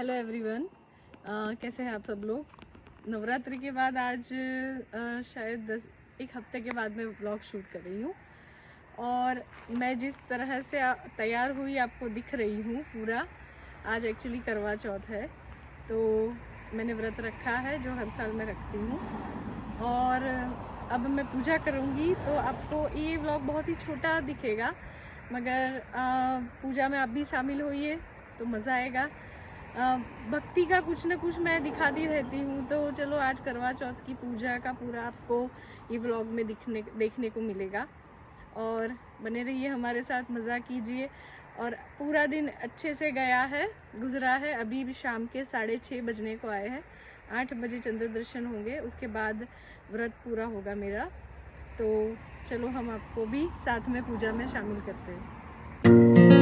Hello everyone, कैसे हैं आप सब लोग। नवरात्रि के बाद आज शायद एक हफ्ते के बाद मैं व्लॉग शूट कर रही हूँ और मैं जिस तरह से तैयार हुई आपको दिख रही हूँ पूरा। आज एक्चुअली करवा चौथ है तो मैंने व्रत रखा है जो हर साल मैं रखती हूँ और अब मैं पूजा करूँगी तो आपको ये व्लॉग बहुत ही छोटा दिखेगा मगर पूजा में आप भी शामिल होइए तो मज़ा आएगा। भक्ति का कुछ ना कुछ मैं दिखाती रहती हूँ तो चलो आज करवा चौथ की पूजा का पूरा आपको ये व्लॉग में देखने को मिलेगा और बने रहिए हमारे साथ, मज़ा कीजिए। और पूरा दिन अच्छे से गया है, गुजरा है। अभी भी शाम के 6:30 बजने को आए हैं, 8 बजे चंद्र दर्शन होंगे, उसके बाद व्रत पूरा होगा मेरा। तो चलो हम आपको भी साथ में पूजा में शामिल करते हैं।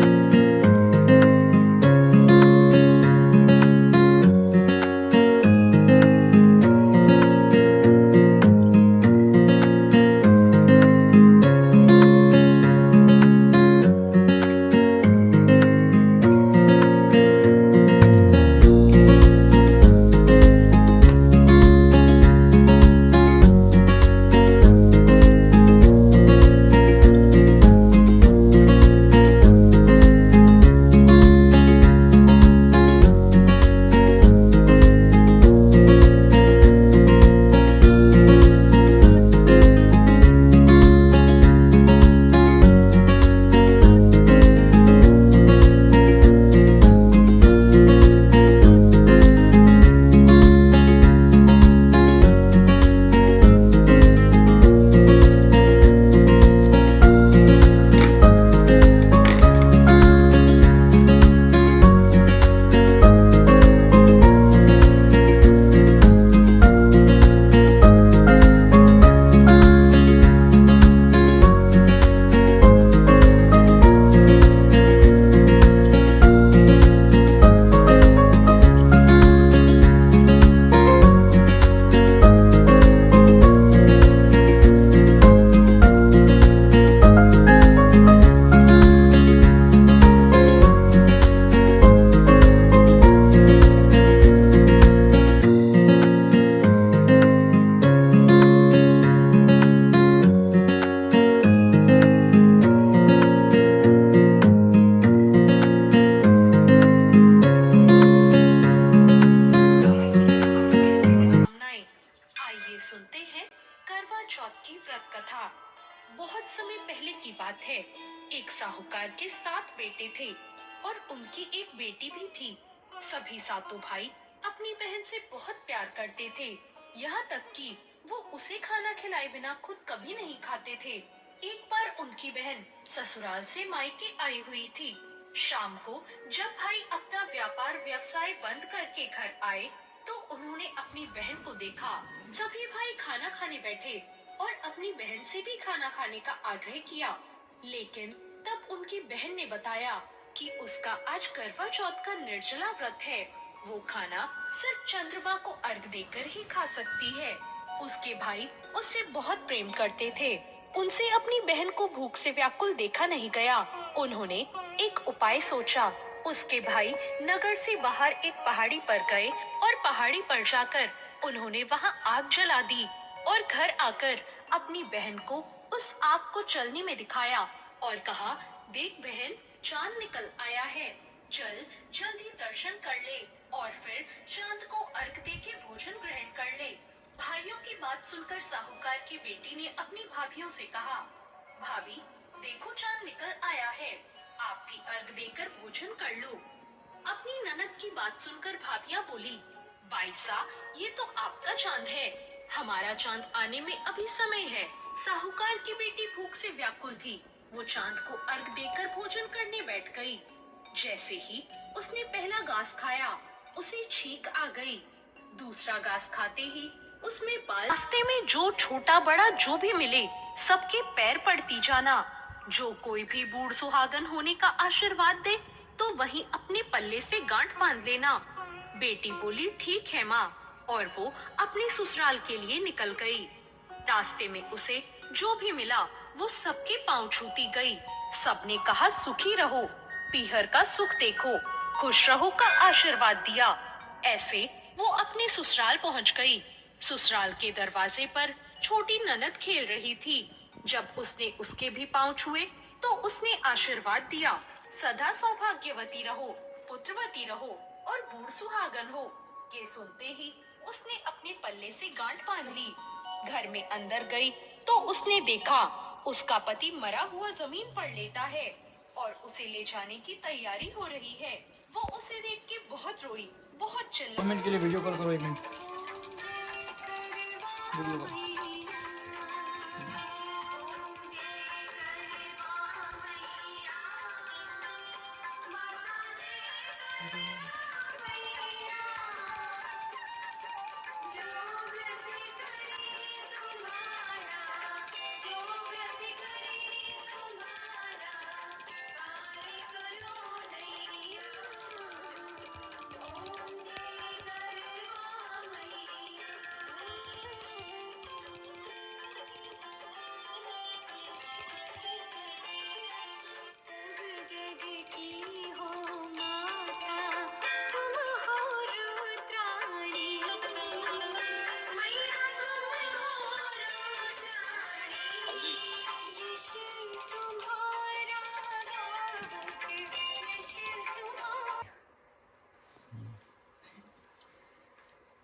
सुनते हैं करवा चौथ की व्रत कथा। बहुत समय पहले की बात है। एक साहूकार के 7 बेटे थे और उनकी एक बेटी भी थी। सभी सातों भाई अपनी बहन से बहुत प्यार करते थे, यहाँ तक कि वो उसे खाना खिलाए बिना खुद कभी नहीं खाते थे। एक बार उनकी बहन ससुराल से मायके आई हुई थी। शाम को जब भाई अपना व्यापार व्यवसाय बंद करके घर आए तो उन्होंने अपनी बहन को देखा। सभी भाई खाना खाने बैठे और अपनी बहन से भी खाना खाने का आग्रह किया, लेकिन तब उनकी बहन ने बताया कि उसका आज करवा चौथ का निर्जला व्रत है। वो खाना सिर्फ चंद्रमा को अर्घ देकर ही खा सकती है। उसके भाई उससे बहुत प्रेम करते थे। उनसे अपनी बहन को भूख से व्याकुल देखा नहीं गया। उन्होंने एक उपाय सोचा। उसके भाई नगर से बाहर एक पहाड़ी पर गए और पहाड़ी पर जाकर उन्होंने वहां आग जला दी और घर आकर अपनी बहन को उस आग को चलने में दिखाया और कहा, देख बहन, चांद निकल आया है, चल जल्दी दर्शन कर ले और फिर चांद को अर्घ दे के भोजन ग्रहण कर ले। भाइयों की बात सुनकर साहूकार की बेटी ने अपनी भाभियों से कहा, भाभी देखो चांद निकल आया है, आप भी अर्घ देकर भोजन कर लो। अपनी ननद की बात सुनकर भाभियां बोली, बाईसा ये तो आपका चांद है, हमारा चांद आने में अभी समय है। साहूकार की बेटी भूख से व्याकुल थी। वो चांद को अर्घ देकर भोजन करने बैठ गई। जैसे ही उसने पहला घास खाया उसे छींक आ गई। दूसरा घास खाते ही उसमें बाल। रास्ते में जो छोटा बड़ा जो भी मिले सबके पैर पड़ती जाना। जो कोई भी बूढ़ सुहागन होने का आशीर्वाद दे तो वहीं अपने पल्ले से गांठ बांध लेना। बेटी बोली, ठीक है माँ, और वो अपने ससुराल के लिए निकल गई। रास्ते में उसे जो भी मिला वो सबके पांव छूती गई। सबने कहा, सुखी रहो, पीहर का सुख देखो। खुश रहो का आशीर्वाद दिया। ऐसे वो अपने ससुराल पहुंच गई। ससुराल के दरवाजे पर छोटी ननद खेल रही थी। जब उसने उसके भी पांव छुए तो उसने आशीर्वाद दिया, सदा सौभाग्यवती रहो, पुत्रवती रहो और बूढ़ सुहागन हो। ये सुनते ही उसने अपने पल्ले से गांठ बांध ली। घर में अंदर गई तो उसने देखा उसका पति मरा हुआ जमीन पर लेटा है और उसे ले जाने की तैयारी हो रही है। वो उसे देख के बहुत रोई, बहुत चिल्लाई। मिनट के लिए वीडियो कॉल करो, 1 मिनट वीडियो कॉल।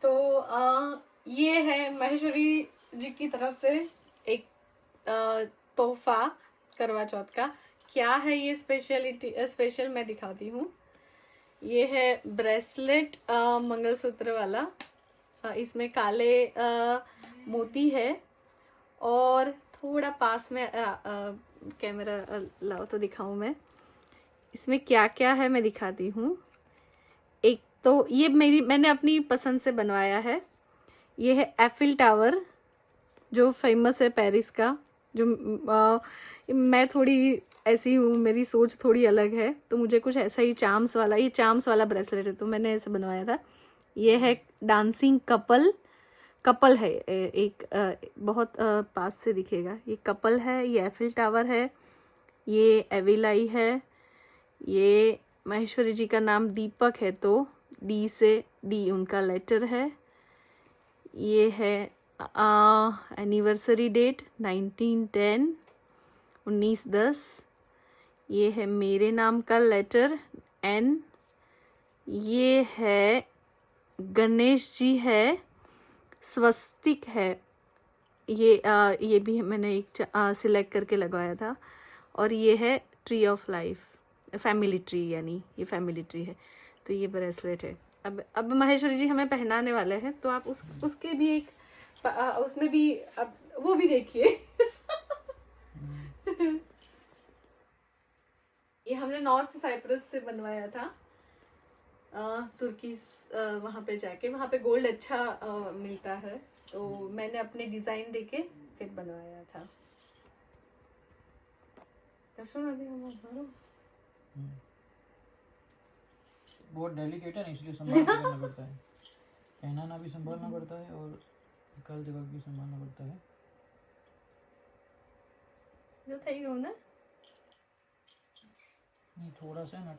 तो ये है महेश्वरी जी की तरफ से एक तोहफा करवा चौथ का। क्या है ये स्पेशल मैं दिखाती हूँ। ये है ब्रेसलेट, मंगलसूत्र वाला। इसमें काले मोती है और थोड़ा पास में कैमरा लाओ तो दिखाऊं मैं। इसमें क्या क्या है मैं दिखाती हूँ। एक तो ये मैंने अपनी पसंद से बनवाया है। ये है एफिल टावर जो फेमस है पेरिस का। जो मैं थोड़ी ऐसी हूँ, मेरी सोच थोड़ी अलग है, तो मुझे कुछ ऐसा ही चार्म्स वाला ब्रेसलेट है, तो मैंने ऐसे बनवाया था। ये है डांसिंग कपल है एक, बहुत पास से दिखेगा। ये कपल है, ये एफिल टावर है, ये एविलाई है, ये महेश्वरी जी का नाम दीपक है तो डी उनका लेटर है। ये है एनिवर्सरी डेट 1910 1910। ये है मेरे नाम का लेटर N। ये है गणेश जी है, स्वस्तिक है। ये भी मैंने एक सिलेक्ट करके लगवाया था। और ये है tree of life, family tree, यानी ये फैमिली ट्री है। तो ये ब्रेसलेट है। अब महेश्वरी जी हमें पहनाने वाले हैं, तो आप उसके भी एक उसमें भी अब वो भी देखिए। ये हमने नॉर्थ साइप्रस से बनवाया था, तुर्की वहाँ पे जाके। वहाँ पे गोल्ड अच्छा मिलता है, तो मैंने अपने डिज़ाइन देके फिर बनवाया था। बहुत डेलिकेट है ना, इसलिए संभाल के करना पड़ता है। पहनाना भी संभालना पड़ता है और निकालते वक्त भी संभालना पड़ता है। जो થઈ ગયું ને? नहीं, थोड़ा सा ना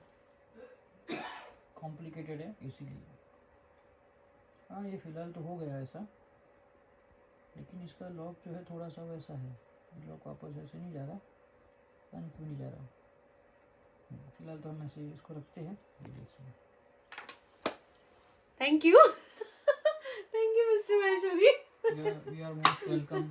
कॉम्प्लिकेटेड है इसीलिए। हाँ, ये फिलहाल तो हो गया ऐसा, लेकिन इसका लॉक जो है थोड़ा सा वैसा है। लॉक वापस ऐसे नहीं जा रहा, पता नहीं क्यों नहीं जा रहा। फिलहाल तो हम ऐसे इसको रखते हैं। ये देखिए। Thank you. Thank you mister Maheshwari. We are most welcome.